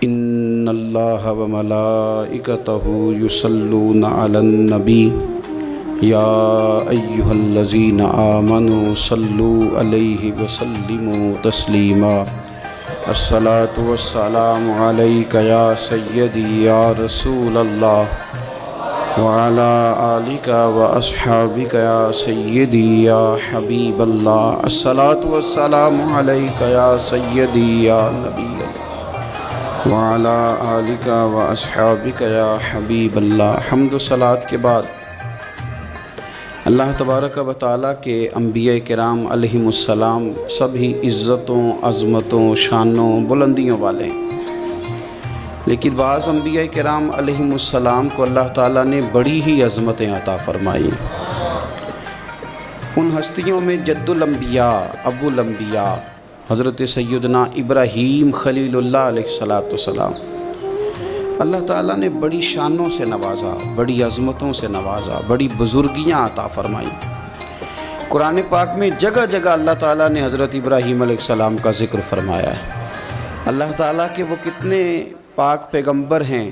ان اللہ و ملائکتہ یصلون علی النبی یا ایہا الذین آمنوا صلوا علیہ وسلموا تسلیما الصلاۃ والسلام علیک یا سیدی یا رسول اللہ وعلی آلک واصحابک یا سیدی یا حبیب اللہ الصلاۃ والسلام علیک یا سیدی یا نبی اللہ وعلی آلک واصحابک یا حبیب اللہ۔ حمد و صلوات کے بعد اللہ تبارک و تعالیٰ کے انبیاء کرام علیہم السلام سبھی عزتوں، عظمتوں، شانوں، بلندیوں والے ہیں، لیکن بعض انبیاء کرام علیہم السلام کو اللہ تعالیٰ نے بڑی ہی عظمتیں عطا فرمائی۔ ان ہستیوں میں جد الانبیاء، ابو الانبیاء حضرت سیدنا ابراہیم خلیل اللہ علیہ السلام، اللہ تعالیٰ نے بڑی شانوں سے نوازا، بڑی عظمتوں سے نوازا، بڑی بزرگیاں عطا فرمائیں۔ قرآن پاک میں جگہ جگہ اللہ تعالیٰ نے حضرت ابراہیم علیہ السلام کا ذکر فرمایا ہے۔ اللہ تعالیٰ کے وہ کتنے پاک پیغمبر ہیں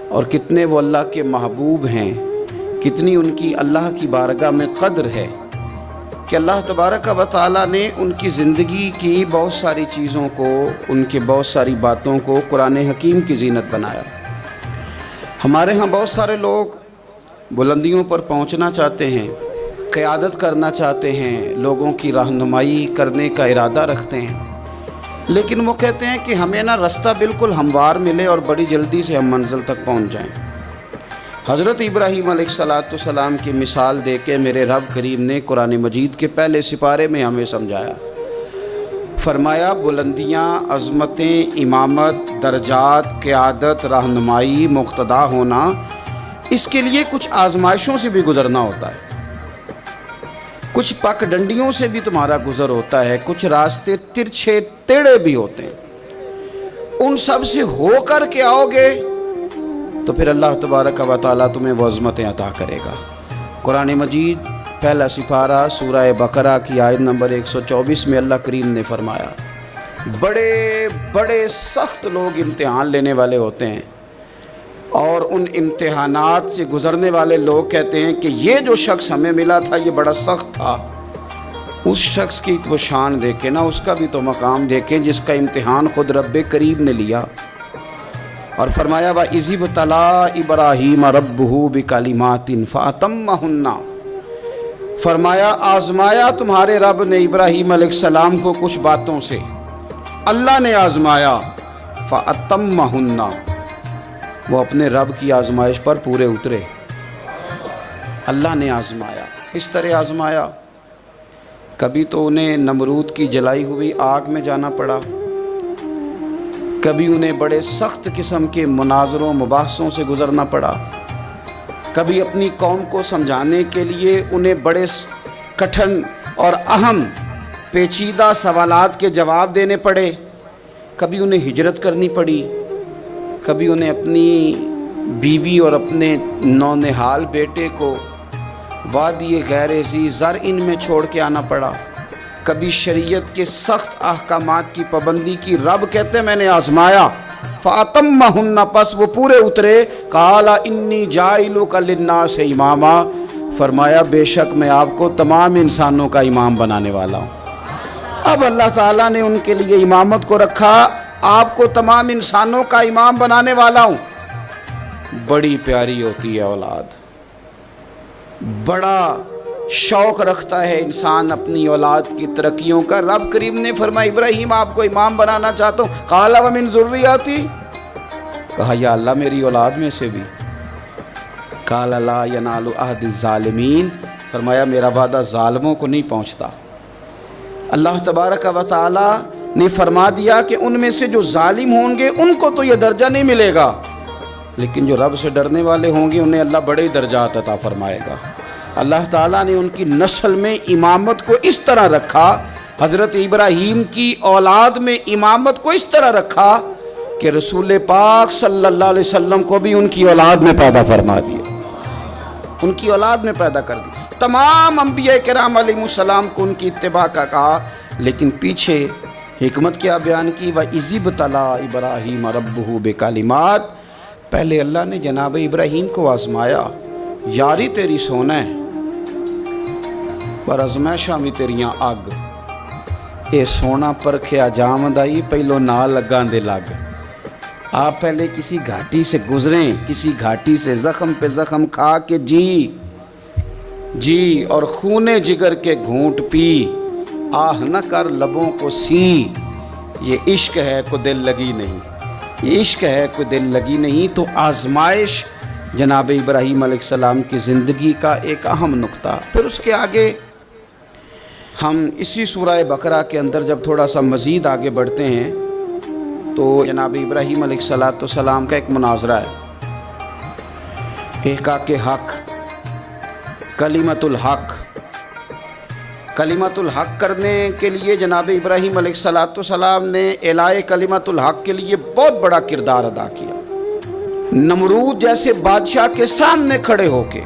اور کتنے وہ اللہ کے محبوب ہیں، کتنی ان کی اللہ کی بارگاہ میں قدر ہے کہ اللہ تبارک و تعالیٰ نے ان کی زندگی کی بہت ساری چیزوں کو، ان کے بہت ساری باتوں کو قرآن حکیم کی زینت بنایا۔ ہمارے ہاں بہت سارے لوگ بلندیوں پر پہنچنا چاہتے ہیں، قیادت کرنا چاہتے ہیں، لوگوں کی رہنمائی کرنے کا ارادہ رکھتے ہیں، لیکن وہ کہتے ہیں کہ ہمیں نا رستہ بالکل ہموار ملے اور بڑی جلدی سے ہم منزل تک پہنچ جائیں۔ حضرت ابراہیم علیہ السلام کی مثال دے کے میرے رب کریم نے قرآن مجید کے پہلے سپارے میں ہمیں سمجھایا، فرمایا بلندیاں، عظمتیں، امامت، درجات، قیادت، رہنمائی، مقتدا ہونا، اس کے لیے کچھ آزمائشوں سے بھی گزرنا ہوتا ہے، کچھ پک ڈنڈیوں سے بھی تمہارا گزر ہوتا ہے، کچھ راستے ترچھے ٹیڑھے بھی ہوتے ہیں، ان سب سے ہو کر کے آؤ گے تو پھر اللہ تبارک و تعالیٰ تمہیں وہ عظمتیں عطا کرے گا۔ قرآن مجید پہلا سپارہ سورہ بقرہ کی آیت نمبر 124 میں اللہ کریم نے فرمایا، بڑے بڑے سخت لوگ امتحان لینے والے ہوتے ہیں، اور ان امتحانات سے گزرنے والے لوگ کہتے ہیں کہ یہ جو شخص ہمیں ملا تھا یہ بڑا سخت تھا، اس شخص کی تو شان دیکھیں نا، اس کا بھی تو مقام دیکھیں جس کا امتحان خود رب کریم نے لیا۔ اور فرمایا وَإِذِ ابْتَلَىٰ إِبْرَاهِيمَ رَبُّهُ بِكَلِمَاتٍ فَأَتَمَّهُنَّ، فرمایا آزمایا تمہارے رب نے ابراہیم علیہ السلام کو کچھ باتوں سے، اللہ نے آزمایا، فَأَتَمَّهُنَّ، وہ اپنے رب کی آزمائش پر پورے اترے۔ اللہ نے آزمایا، اس طرح آزمایا، کبھی تو انہیں نمرود کی جلائی ہوئی آگ میں جانا پڑا، کبھی انہیں بڑے سخت قسم کے مناظروں مباحثوں سے گزرنا پڑا، کبھی اپنی قوم کو سمجھانے کے لیے انہیں بڑے کٹھن اور اہم پیچیدہ سوالات کے جواب دینے پڑے، کبھی انہیں ہجرت کرنی پڑی، کبھی انہیں اپنی بیوی اور اپنے نونہال بیٹے کو وادی غیر ذی زرع میں چھوڑ کے آنا پڑا، کبھی شریعت کے سخت احکامات کی پابندی کی، رب کہتے ہیں میں نے آزمایا، فَأَتَمَّهُنَّ، پس وہ پورے اترے، قَالَ إِنِّي جَاعِلُكَ لِلنَّاسِ إِمَامًا، فرمایا بے شک میں آپ کو تمام انسانوں کا امام بنانے والا ہوں۔ اب اللہ تعالیٰ نے ان کے لیے امامت کو رکھا، آپ کو تمام انسانوں کا امام بنانے والا ہوں۔ بڑی پیاری ہوتی ہے اولاد، بڑا شوق رکھتا ہے انسان اپنی اولاد کی ترقیوں کا۔ رب کریم نے فرمایا ابراہیم آپ کو امام بنانا چاہتا ہوں، قال ومن ذریتی، کہا یا اللہ میری اولاد میں سے بھی، قال لا ینال عہد الظالمین، فرمایا میرا وعدہ ظالموں کو نہیں پہنچتا۔ اللہ تبارک و تعالی نے فرما دیا کہ ان میں سے جو ظالم ہوں گے ان کو تو یہ درجہ نہیں ملے گا، لیکن جو رب سے ڈرنے والے ہوں گے انہیں اللہ بڑے درجات عطا فرمائے گا۔ اللہ تعالیٰ نے ان کی نسل میں امامت کو اس طرح رکھا، حضرت ابراہیم کی اولاد میں امامت کو اس طرح رکھا کہ رسول پاک صلی اللہ علیہ وسلم کو بھی ان کی اولاد میں پیدا فرما دیا، ان کی اولاد میں پیدا کر دی۔ تمام انبیاء کرام علیہ السلام کو ان کی اتباع کا کہا، لیکن پیچھے حکمت کیا بیان کی؟ وَإِذِ ابْتَلَىٰ إِبْرَاهِيمَ رَبُّهُ بِكَلِمَاتٍ، پہلے اللہ نے جناب ابراہیم کو آزمایا، یاری تیری سونا ہے پر ازمائشاں بھی تیریاں اگ، اے سونا پرکھیا جامدائی پہلو نہ لگاں دے لگ۔ آپ پہلے کسی گھاٹی سے گزریں، کسی گھاٹی سے زخم پہ زخم کھا کے جی اور خونے جگر کے گھونٹ پی، آہ نہ کر لبوں کو سی، یہ عشق ہے کو دل لگی نہیں، یہ عشق ہے کوئی دل لگی نہیں۔ تو آزمائش جناب ابراہیم علیہ السلام کی زندگی کا ایک اہم نقطہ۔ پھر اس کے آگے ہم اسی سورہ بقرہ کے اندر جب تھوڑا سا مزید آگے بڑھتے ہیں تو جناب ابراہیم علیہ السلام کا ایک مناظرہ ہے، احقاق حق، کلمۃ الحق۔ کلمۃ الحق کرنے کے لیے جناب ابراہیم علیہ السلام نے اعلاء کلمۃ الحق کے لیے بہت بڑا کردار ادا کیا۔ نمرود جیسے بادشاہ کے سامنے کھڑے ہو کے،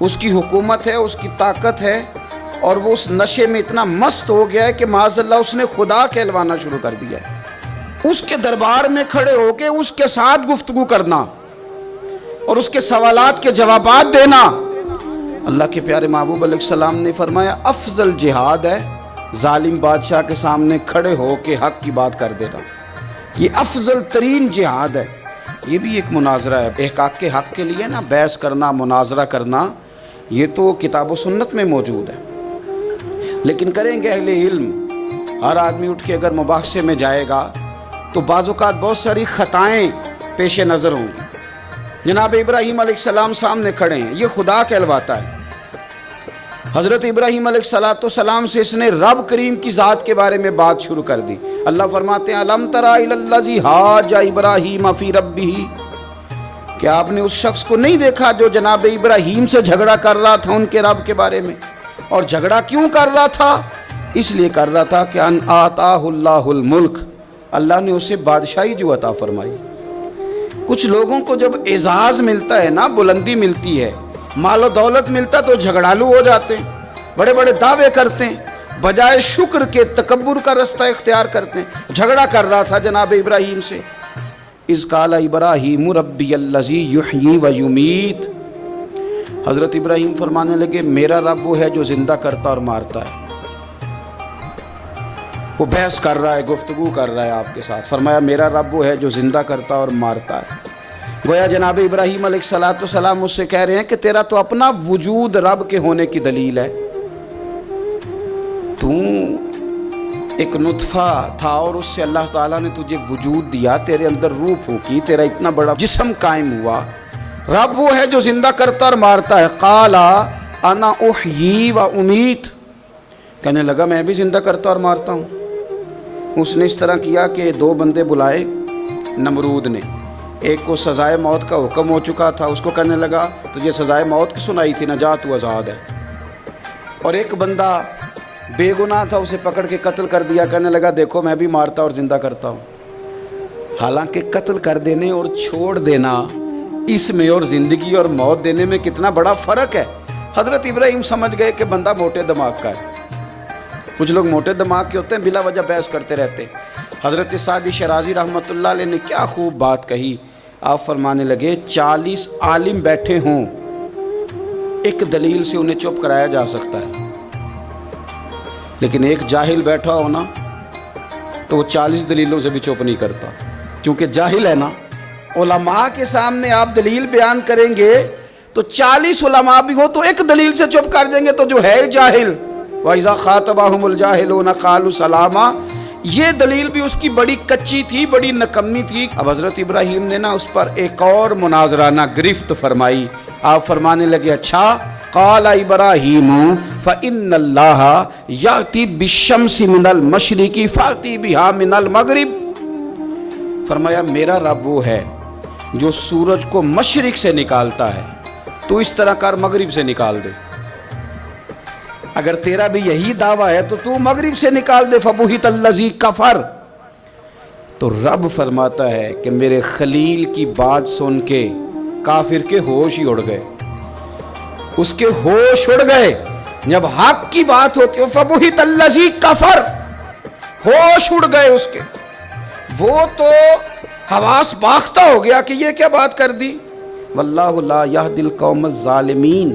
اس کی حکومت ہے، اس کی طاقت ہے، اور وہ اس نشے میں اتنا مست ہو گیا ہے کہ معاذ اللہ اس نے خدا کہلوانا شروع کر دیا ہے۔ اس کے دربار میں کھڑے ہو کے اس کے ساتھ گفتگو کرنا اور اس کے سوالات کے جوابات دینا، اللہ کے پیارے محبوب علیہ السلام نے فرمایا افضل جہاد ہے ظالم بادشاہ کے سامنے کھڑے ہو کے حق کی بات کر دینا، یہ افضل ترین جہاد ہے۔ یہ بھی ایک مناظرہ ہے، احقاق کے حق کے لیے نا بحث کرنا، مناظرہ کرنا، یہ تو کتاب و سنت میں موجود ہے، لیکن کریں گے اہل علم۔ ہر آدمی اٹھ کے اگر مباحثے میں جائے گا تو بعض اوقات بہت ساری خطائیں پیش نظر ہوں گی۔ جناب ابراہیم علیہ السلام سامنے کھڑے ہیں، یہ خدا کہلواتا ہے۔ حضرت ابراہیم علیہ السلام سے اس نے رب کریم کی ذات کے بارے میں بات شروع کر دی۔ اللہ فرماتے ہیں الم تر الی الذی حاج ابراہیم فی ربہ، کیا آپ نے اس شخص کو نہیں دیکھا جو جناب ابراہیم سے جھگڑا کر رہا تھا ان کے رب کے بارے میں؟ اور جھگڑا کیوں کر رہا تھا؟ اس لیے کر رہا تھا کہ ان آتاہ اللہ الملک، اللہ نے اسے بادشاہی جو عطا فرمائی۔ کچھ لوگوں کو جب اعزاز ملتا ہے نا، بلندی ملتی ہے، مال و دولت ملتا تو جھگڑالو ہو جاتے ہیں، بڑے بڑے دعوے کرتے ہیں، بجائے شکر کے تکبر کا رستہ اختیار کرتے ہیں۔ جھگڑا کر رہا تھا جناب ابراہیم سے۔ اذ قال ابراہیم ربی الذی یحیی و یمیت، حضرت ابراہیم فرمانے لگے میرا رب وہ ہے جو زندہ کرتا اور مارتا ہے۔ وہ بحث کر رہا ہے، گفتگو کر رہا ہے آپ کے ساتھ، فرمایا میرا رب وہ ہے جو زندہ کرتا اور مارتا ہے۔ گویا جناب ابراہیم علیہ السلام اس سے کہہ رہے ہیں کہ تیرا تو اپنا وجود رب کے ہونے کی دلیل ہے، تو ایک نطفہ تھا اور اس سے اللہ تعالیٰ نے تجھے وجود دیا، تیرے اندر روح پھونکی، تیرا اتنا بڑا جسم قائم ہوا، رب وہ ہے جو زندہ کرتا اور مارتا ہے۔ قال انا احیی و امیت، کہنے لگا میں بھی زندہ کرتا اور مارتا ہوں۔ اس نے اس طرح کیا کہ دو بندے بلائے نمرود نے، ایک کو سزائے موت کا حکم ہو چکا تھا، اس کو کہنے لگا تجھے سزائے موت کی سنائی تھی، نہ جا تو آزاد ہے، اور ایک بندہ بے گناہ تھا، اسے پکڑ کے قتل کر دیا، کہنے لگا دیکھو میں بھی مارتا اور زندہ کرتا ہوں۔ حالانکہ قتل کر دینے اور چھوڑ دینا، اس میں اور زندگی اور موت دینے میں کتنا بڑا فرق ہے۔ حضرت ابراہیم سمجھ گئے کہ بندہ موٹے دماغ کا ہے۔ کچھ لوگ موٹے دماغ کے ہوتے ہیں، بلا وجہ بحث کرتے رہتے ہیں۔ حضرت سعدی شرازی رحمۃ اللہ علیہ نے کیا خوب بات کہی، آپ فرمانے لگے 40 عالم بیٹھے ہوں، ایک دلیل سے انہیں چپ کرایا جا سکتا ہے، لیکن ایک جاہل بیٹھا ہونا تو وہ 40 دلیلوں سے بھی چپ نہیں کرتا، کیونکہ جاہل ہے نا۔ علماء کے سامنے آپ دلیل بیان کریں گے تو 40 علماء بھی ہو تو ایک دلیل سے چپ کر دیں گے تو جو ہے جاہل، وَإِذَا خَاطَبَهُمُ الْجَاهِلُونَ قَالُوا سَلَامًا، یہ دلیل بھی اس کی بڑی کچی تھی، بڑی نکمی تھی۔ اب حضرت ابراہیم نے نا اس پر ایک اور مناظرانہ گرفت فرمائی۔ آپ فرمانے لگے اچھا، قال ابراہیم فإن اللہ یأتی بالشمس من المشرق فأتی بها من المغرب، فرمایا میرا رب وہ ہے جو سورج کو مشرق سے نکالتا ہے، تو اس طرح کر مغرب سے نکال دے۔ اگر تیرا بھی یہی دعویٰ ہے تو مغرب سے نکال دے۔ فبہت الذی کفر، تو رب فرماتا ہے کہ میرے خلیل کی بات سن کے کافر کے ہوش ہی اڑ گئے، اس کے ہوش اڑ گئے۔ جب حق کی بات ہوتی ہے فبہت الذی کفر، ہوش اڑ گئے اس کے، وہ تو حواس باختہ ہو گیا کہ یہ کیا بات کر دی۔ واللہ لا یہدی القوم الظالمین،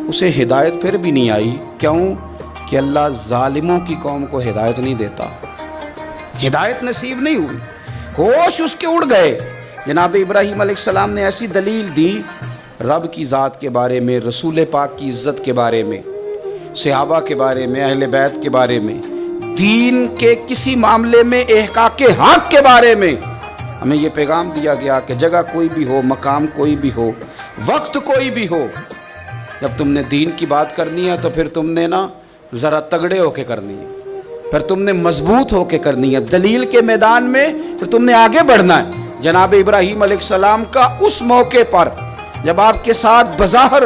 اسے ہدایت پھر بھی نہیں آئی، کیوں کہ اللہ ظالموں کی قوم کو ہدایت نہیں دیتا، ہدایت نصیب نہیں ہوئی، ہوش اس کے اڑ گئے۔ جناب ابراہیم علیہ السلام نے ایسی دلیل دی رب کی ذات کے بارے میں، رسول پاک کی عزت کے بارے میں، صحابہ کے بارے میں، اہل بیت کے بارے میں، دین کے کسی معاملے میں احقاق حق کے بارے میں ہمیں یہ پیغام دیا گیا کہ جگہ کوئی بھی ہو، مقام کوئی بھی ہو، وقت کوئی بھی ہو، جب تم نے دین کی بات کرنی ہے تو پھر تم نے نا ذرا تگڑے ہو کے کرنی ہے، پھر تم نے مضبوط ہو کے کرنی ہے، دلیل کے میدان میں پھر تم نے آگے بڑھنا ہے۔ جناب ابراہیم علیہ السلام کا اس موقع پر جب آپ کے ساتھ بظاہر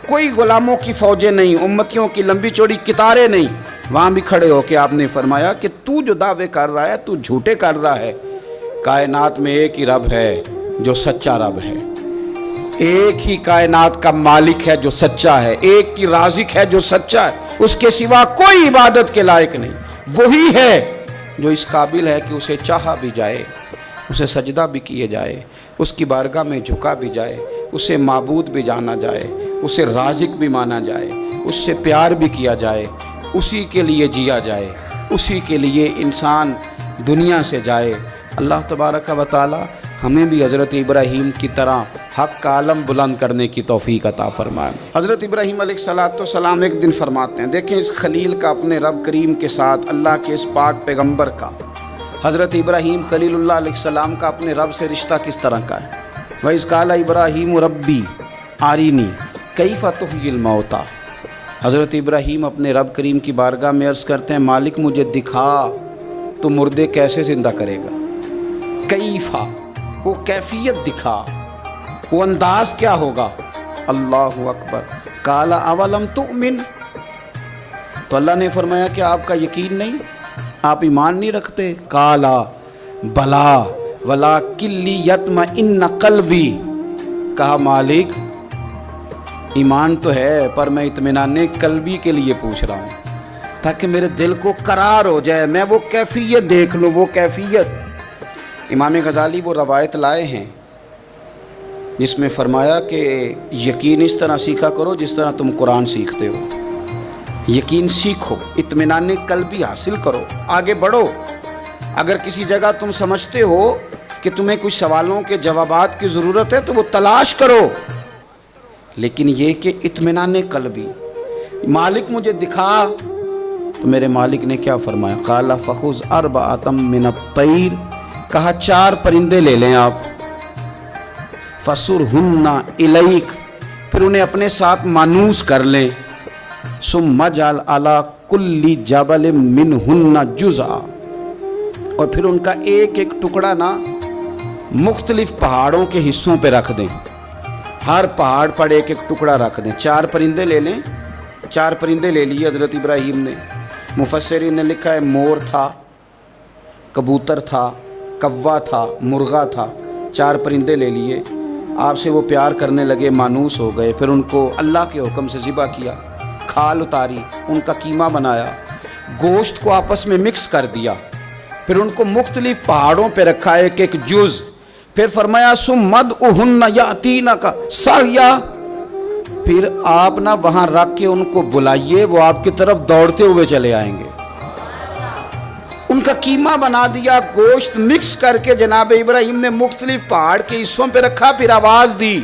کوئی غلاموں کی فوجیں نہیں، امتیوں کی لمبی چوڑی قطاریں نہیں، وہاں بھی کھڑے ہو کے آپ نے فرمایا کہ تو جو دعوے کر رہا ہے تو جھوٹے کر رہا ہے، کائنات میں ایک ہی رب ہے جو سچا رب ہے، ایک ہی کائنات کا مالک ہے جو سچا ہے، ایک کی رازق ہے جو سچا ہے، اس کے سوا کوئی عبادت کے لائق نہیں، وہی ہے جو اس قابل ہے کہ اسے چاہا بھی جائے، اسے سجدہ بھی کیے جائے، اس کی بارگاہ میں جھکا بھی جائے، اسے معبود بھی جانا جائے، اسے رازق بھی مانا جائے، اس سے پیار بھی کیا جائے، اسی کے لیے جیا جائے، اسی کے لیے انسان دنیا سے جائے۔ اللہ تبارک و تعالی ہمیں بھی حضرت ابراہیم کی طرح حق کا علم بلند کرنے کی توفیق عطا فرمائے۔ حضرت ابراہیم علیہ السلام ایک دن فرماتے ہیں، دیکھیں اس خلیل کا اپنے رب کریم کے ساتھ، اللہ کے اس پاک پیغمبر کا، حضرت ابراہیم خلیل اللہ علیہ السلام کا اپنے رب سے رشتہ کس طرح کا ہے۔ وَإِذْ قَالَ إِبْرَاهِيمُ رَبِّي أَرِنِي كَيْفَ تُحْيِي الْمَوْتَى، حضرت ابراہیم اپنے رب کریم کی بارگاہ میں عرض کرتے ہیں، مالک مجھے دکھا تو مردے کیسے زندہ کرے گا، کیفا، وہ کیفیت دکھا، وہ انداز کیا ہوگا۔ اللہ اکبر۔ قال اولم تؤمن، تو اللہ نے فرمایا کہ آپ کا یقین نہیں، آپ ایمان نہیں رکھتے۔ قال بلا ولکن لیطمئن قلبی، کہا مالک ایمان تو ہے پر میں اطمینان قلبی کے لیے پوچھ رہا ہوں تاکہ میرے دل کو قرار ہو جائے، میں وہ کیفیت دیکھ لوں، وہ کیفیت۔ امام غزالی وہ روایت لائے ہیں جس میں فرمایا کہ یقین اس طرح سیکھا کرو جس طرح تم قرآن سیکھتے ہو، یقین سیکھو، اطمینان قلبی حاصل کرو، آگے بڑھو۔ اگر کسی جگہ تم سمجھتے ہو کہ تمہیں کچھ سوالوں کے جوابات کی ضرورت ہے تو وہ تلاش کرو، لیکن یہ کہ اطمینان قلبی، مالک مجھے دکھا، تو میرے مالک نے کیا فرمایا، قال فخذ اربعۃ من الطیر، کہا 4 پرندے لے لیں آپ، فسرہن الیک، پھر انہیں اپنے ساتھ مانوس کر لیں، ثم اجعل علی کل جبل منہن جزءا، اور پھر ان کا ایک ایک ٹکڑا نا مختلف پہاڑوں کے حصوں پہ رکھ دیں، ہر پہاڑ پر ایک ایک ٹکڑا رکھ دیں۔ 4 پرندے لے لیں، 4 پرندے لے لیے حضرت ابراہیم نے۔ مفسرین نے لکھا ہے مور تھا، کبوتر تھا، کوا تھا، مرغا تھا، 4 پرندے لے لیے، آپ سے وہ پیار کرنے لگے، مانوس ہو گئے، پھر ان کو اللہ کے حکم سے ذبح کیا، کھال اتاری، ان کا قیمہ بنایا، گوشت کو آپس میں مکس کر دیا، پھر ان کو مختلف پہاڑوں پہ رکھا ایک ایک جز، پھر فرمایا ثم ادعوہن یاتینک سعیا، پھر آپ نہ وہاں رکھ کے ان کو بلائیے، وہ آپ کی طرف دوڑتے ہوئے چلے آئیں گے۔ ان کا قیمہ بنا دیا، گوشت مکس کر کے جناب ابراہیم نے مختلف پہاڑ کے حصوں پہ رکھا، پھر آواز دی،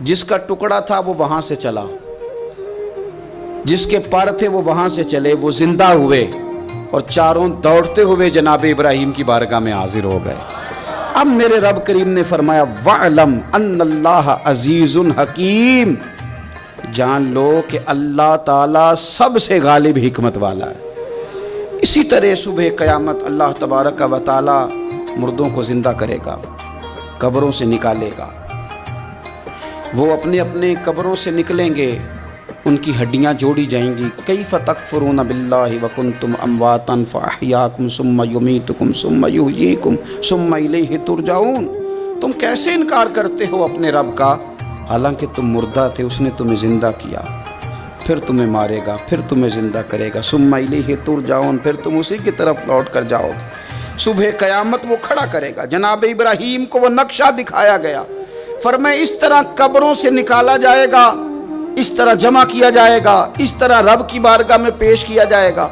جس کا ٹکڑا تھا وہ وہاں سے چلا، جس کے پر تھے وہ وہاں سے چلے، وہ زندہ ہوئے اور 4 دوڑتے ہوئے جناب ابراہیم کی بارگاہ میں حاضر ہو گئے۔ اب میرے رب کریم نے فرمایا وَعْلَمْ أَنَّ اللَّهَ عَزِيزٌ حَكِيمٌ، جان لو کہ اللہ تعالیٰ سب سے غالب حکمت والا ہے۔ اسی طرح صبح قیامت اللہ تبارک و تعالیٰ مردوں کو زندہ کرے گا، قبروں سے نکالے گا، وہ اپنے اپنے قبروں سے نکلیں گے، ان کی ہڈیاں جوڑی جائیں گی۔ کیف تکفرون باللہ وکنتم امواتا فاحیاکم ثم یمیتکم ثم یحییکم ثم الیہ ترجعون، تم کیسے انکار کرتے ہو اپنے رب کا، حالانکہ تم مردہ تھے، اس نے تمہیں زندہ کیا، پھر تمہیں مارے گا، پھر تمہیں زندہ کرے گا، ثم الیہ ترجعون، پھر تم اسی کی طرف لوٹ کر جاؤ گے۔ صبح قیامت وہ کھڑا کرے گا۔ جناب ابراہیم کو وہ نقشہ دکھایا گیا، فرمائے اس طرح قبروں سے نکالا جائے گا، اس طرح جمع کیا جائے گا، اس طرح رب کی بارگاہ میں پیش کیا جائے گا۔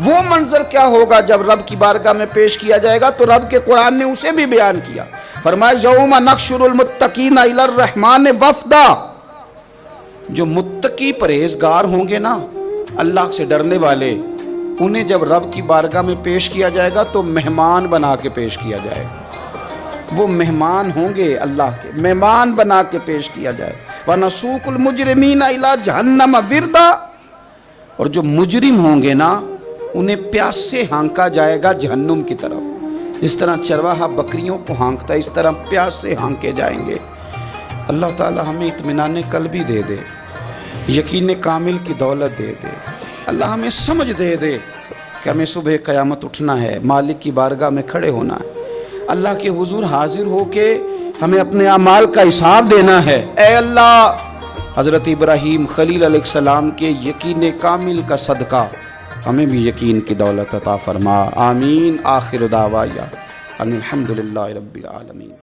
وہ منظر کیا ہوگا جب رب کی بارگاہ میں پیش کیا جائے گا؟ تو رب کے قرآن نے اسے بھی بیان کیا، فرمایا یوم نحشر المتقین الی الرحمن وفدا۔ جو متقی پرہیزگار ہوں گے نا، اللہ سے ڈرنے والے، انہیں جب رب کی بارگاہ میں پیش کیا جائے گا تو مہمان بنا کے پیش کیا جائے گا۔ وہ مہمان ہوں گے، اللہ کے مہمان بنا کے پیش کیا جائے۔ وَنَسُوقُ الْمُجْرِمِينَ إِلَىٰ جَهَنَّمَ وِرْدًا، اور جو مجرم ہوں گے نا انہیں پیاس سے ہانکا جائے گا جہنم کی طرف۔ جس طرح چرواہا بکریوں کو ہانکتا ہے، اس طرح پیاس سے ہانکے جائیں گے۔ اللہ تعالی ہمیں اطمینان قلبی دے دے، یقین کامل کی دولت دے دے۔ اللہ ہمیں سمجھ دے دے کہ ہمیں صبح قیامت اٹھنا ہے، مالک کی بارگاہ میں کھڑے ہونا ہے، اللہ کے حضور حاضر ہو کے ہمیں اپنے اعمال کا حساب دینا ہے۔ اے اللہ، حضرت ابراہیم خلیل علیہ السلام کے یقین کامل کا صدقہ ہمیں بھی یقین کی دولت عطا فرما۔ آمین۔ آخر دعوایا ان الحمدللہ رب العالمین۔